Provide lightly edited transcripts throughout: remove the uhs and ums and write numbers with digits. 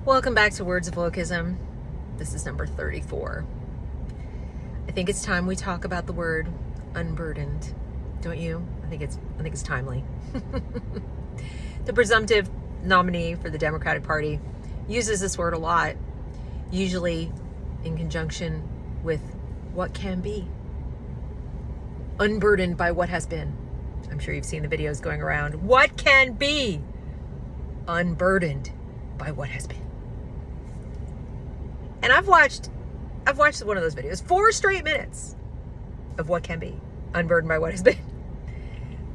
Welcome back to Words of Wokism. This is number 34. I think it's time we talk about the word unburdened. Don't you? I think it's timely. The presumptive nominee for the Democratic Party uses this word a lot, usually in conjunction with what can be. Unburdened by what has been. I'm sure you've seen the videos going around. What can be unburdened by what has been. And I've watched one of those videos, 4 straight minutes of what can be unburdened by what has been.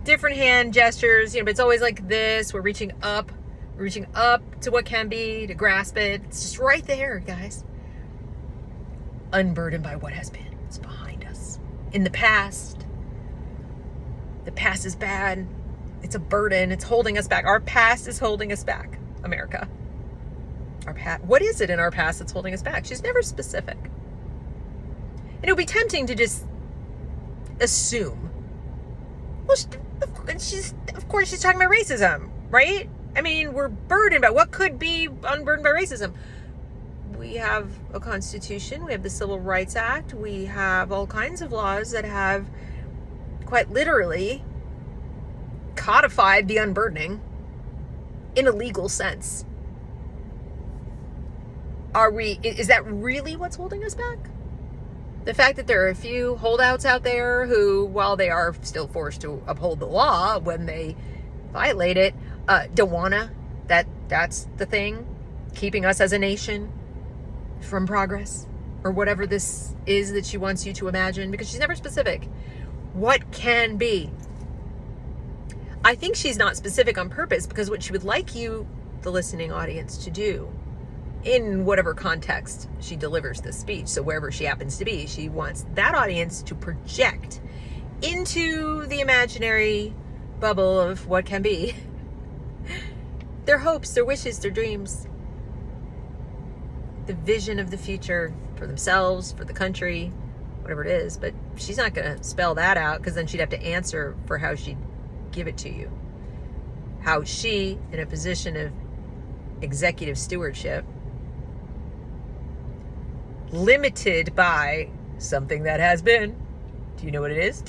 Different hand gestures, but it's always like this. We're reaching up to what can be, to grasp it. It's just right there, guys. Unburdened by what has been. It's behind us. In the past. The past is bad. It's a burden. It's holding us back. Our past is holding us back, America. Our past. What is it in our past that's holding us back? She's never specific. And it would be tempting to just assume. Well, of course she's talking about racism, right? I mean, we're burdened by what could be unburdened by racism. We have a constitution. We have the Civil Rights Act. We have all kinds of laws that have quite literally codified the unburdening in a legal sense. Is that really what's holding us back? The fact that there are a few holdouts out there who, while they are still forced to uphold the law when they violate it, don't wanna, that's the thing, keeping us as a nation from progress, or whatever this is that she wants you to imagine, because she's never specific. What can be? I think she's not specific on purpose, because what she would like you, the listening audience, to do in whatever context she delivers this speech, so wherever she happens to be, she wants that audience to project into the imaginary bubble of what can be their hopes, their wishes, their dreams, the vision of the future for themselves, for the country, whatever it is. But she's not going to spell that out, because then she'd have to answer for how she'd give it to you. How she, in a position of executive stewardship, limited by something that has been. Do you know what it is?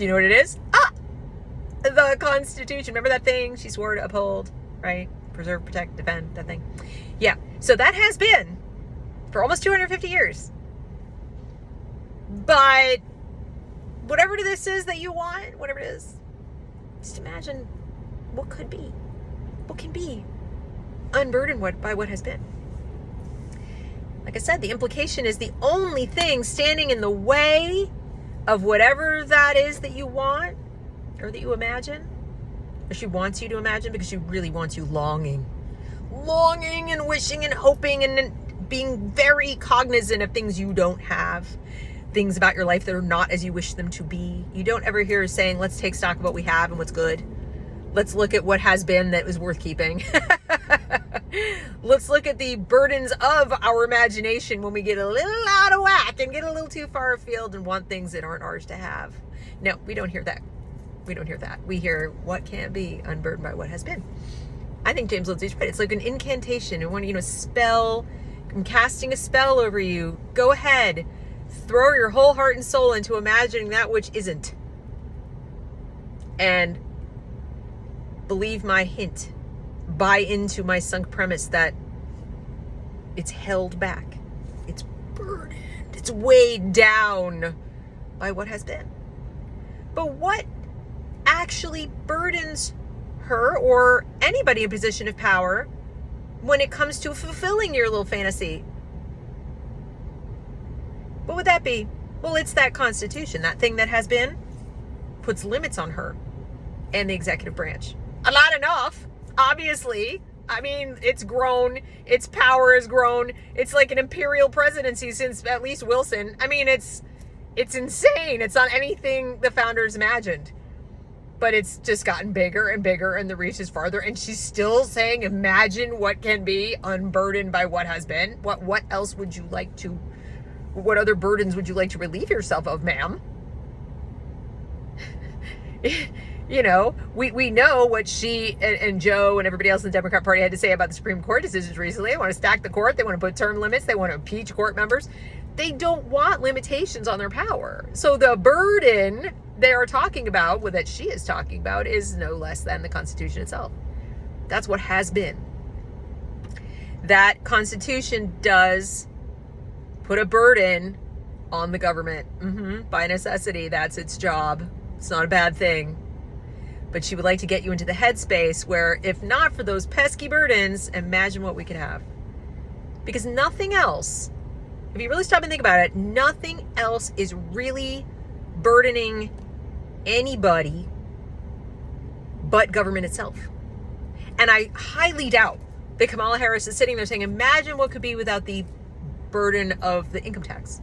The Constitution. Remember that thing she swore to uphold, right? Preserve, protect, defend, that thing. Yeah. So that has been for almost 250 years. But whatever this is that you want, whatever it is, just imagine what could be. What can be unburdened by what has been. Like I said, the implication is the only thing standing in the way of whatever that is that you want, or that you imagine, or she wants you to imagine, because she really wants you longing and wishing and hoping and being very cognizant of things you don't have, things about your life that are not as you wish them to be. You don't ever hear her saying, let's take stock of what we have and what's good. Let's look at what has been that was worth keeping. Let's look at the burdens of our imagination when we get a little out of whack and get a little too far afield and want things that aren't ours to have. No, we don't hear that. We hear what can be unburdened by what has been. I think James Lindsay's right. It's like an incantation. And when, spell, I'm casting a spell over you. Go ahead. Throw your whole heart and soul into imagining that which isn't. And believe my hint. Buy into my sunk premise that it's held back. It's burdened. It's weighed down by what has been. But what actually burdens her, or anybody in a position of power, when it comes to fulfilling your little fantasy? What would that be? Well, it's that Constitution. That thing that has been puts limits on her and the executive branch. Not enough. Obviously, I mean, it's grown. Its power has grown. It's like an imperial presidency since at least Wilson. I mean, it's insane. It's not anything the founders imagined. But it's just gotten bigger and bigger, and the reach is farther. And she's still saying, imagine what can be unburdened by what has been. What else would you like to, what other burdens would you like to relieve yourself of, ma'am? You know, we know what she and Joe and everybody else in the Democrat Party had to say about the Supreme Court decisions recently. They want to stack the court. They want to put term limits. They want to impeach court members. They don't want limitations on their power. So the burden they are talking about, that she is talking about, is no less than the Constitution itself. That's what has been. That Constitution does put a burden on the government. By necessity, that's its job. It's not a bad thing. But she would like to get you into the headspace where, if not for those pesky burdens, imagine what we could have. Because nothing else, if you really stop and think about it, nothing else is really burdening anybody but government itself. And I highly doubt that Kamala Harris is sitting there saying, imagine what could be without the burden of the income tax.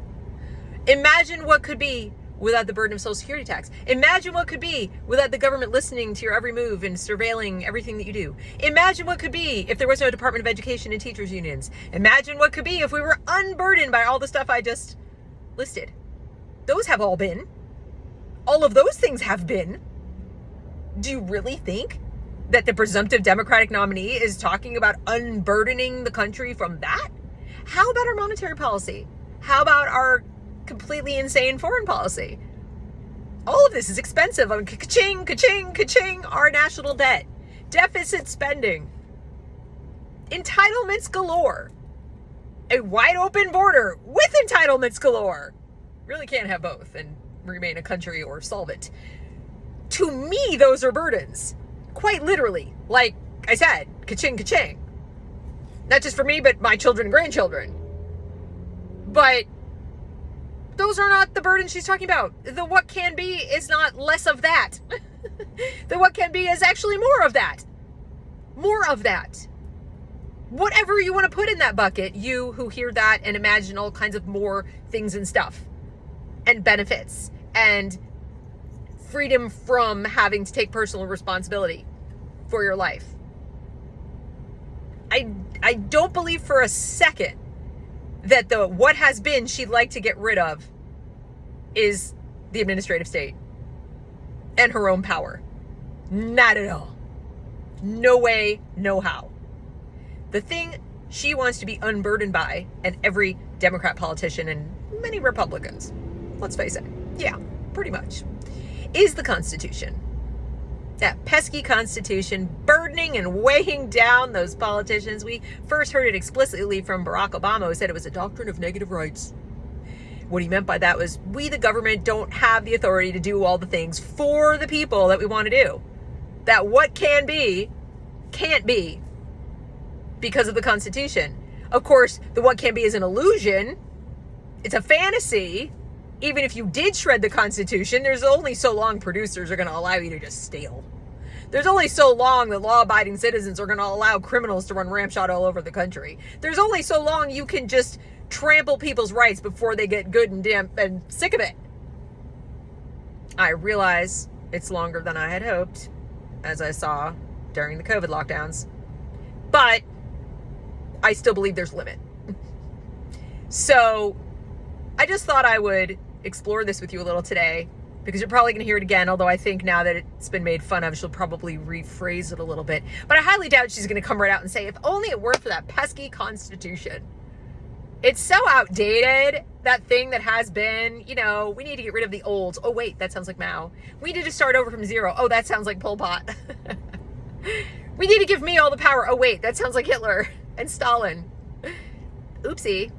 Imagine what could be without the burden of Social Security tax. Imagine what could be without the government listening to your every move and surveilling everything that you do. Imagine what could be if there was no Department of Education and teachers unions. Imagine what could be if we were unburdened by all the stuff I just listed. Those have all been. All of those things have been. Do you really think that the presumptive Democratic nominee is talking about unburdening the country from that? How about our monetary policy? How about our completely insane foreign policy? All of this is expensive. I mean, ka-ching, ka-ching, ka-ching, our national debt, deficit spending, entitlements galore, a wide open border with entitlements galore. Really can't have both and remain a country or solve it. To me, those are burdens. Quite literally. Like I said, ka-ching, ka-ching. Not just for me, but my children and grandchildren. But those are not the burdens she's talking about. The what can be is not less of that. The what can be is actually more of that. More of that. Whatever you want to put in that bucket, you who hear that and imagine all kinds of more things and stuff and benefits and freedom from having to take personal responsibility for your life. I don't believe for a second that the what has been she'd like to get rid of is the administrative state and her own power. Not at all. No way, no how. The thing she wants to be unburdened by, and every Democrat politician and many Republicans, let's face it, yeah, pretty much, is the Constitution. That pesky Constitution burdening and weighing down those politicians. We first heard it explicitly from Barack Obama, who said it was a doctrine of negative rights. What he meant by that was, we, the government, don't have the authority to do all the things for the people that we want to do. That what can be, can't be because of the Constitution. Of course, the what can be is an illusion. It's a fantasy. Even if you did shred the Constitution, there's only so long producers are going to allow you to just steal. There's only so long that law-abiding citizens are going to allow criminals to run ramshot all over the country. There's only so long you can just trample people's rights before they get good and damn and sick of it. I realize it's longer than I had hoped, as I saw during the COVID lockdowns. But I still believe there's a limit. So I just thought I would explore this with you a little today, because you're probably going to hear it again, although I think now that it's been made fun of, she'll probably rephrase it a little bit. But I highly doubt she's going to come right out and say, if only it weren't for that pesky Constitution. It's so outdated, that thing that has been, you know, we need to get rid of the old. Oh, wait, that sounds like Mao. We need to start over from zero. Oh, that sounds like Pol Pot. We need to give me all the power. Oh, wait, that sounds like Hitler and Stalin. Oopsie.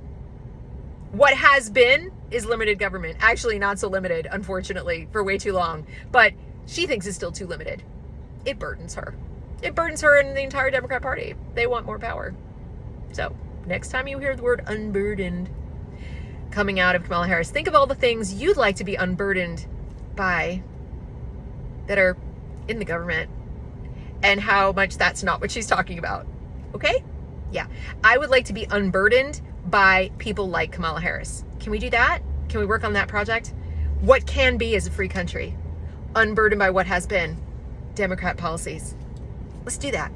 What has been is limited government. Actually, not so limited, unfortunately, for way too long. But she thinks it's still too limited. It burdens her. It burdens her and the entire Democrat Party. They want more power. So, next time you hear the word unburdened coming out of Kamala Harris, think of all the things you'd like to be unburdened by that are in the government and how much that's not what she's talking about. Okay? Yeah. I would like to be unburdened by people like Kamala Harris. Can we do that? Can we work on that project? What can be is a free country, unburdened by what has been Democrat policies. Let's do that.